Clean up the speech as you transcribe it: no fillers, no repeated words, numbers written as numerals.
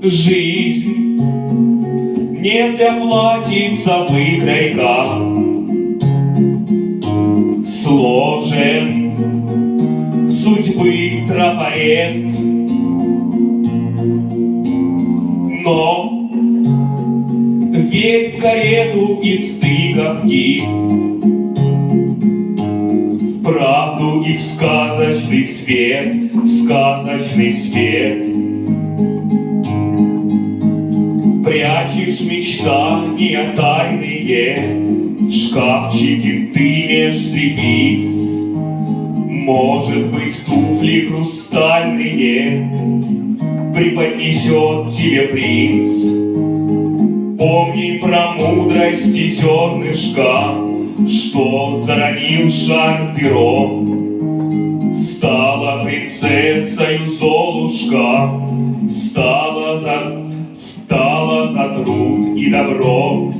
Жизнь не для платьица выкройка, сложен судьбы трафарет, но верь в карету из тыковки, в правду и в сказочный свет, в сказочный свет. Прячешь мечтания тайные в шкафчике ты меж трепиц. Может быть, туфли хрустальные преподнесет тебе принц. Помни про мудрости зернышка, что заронил шар-перо. Стала принцессою Золушка, стала за труд и добро.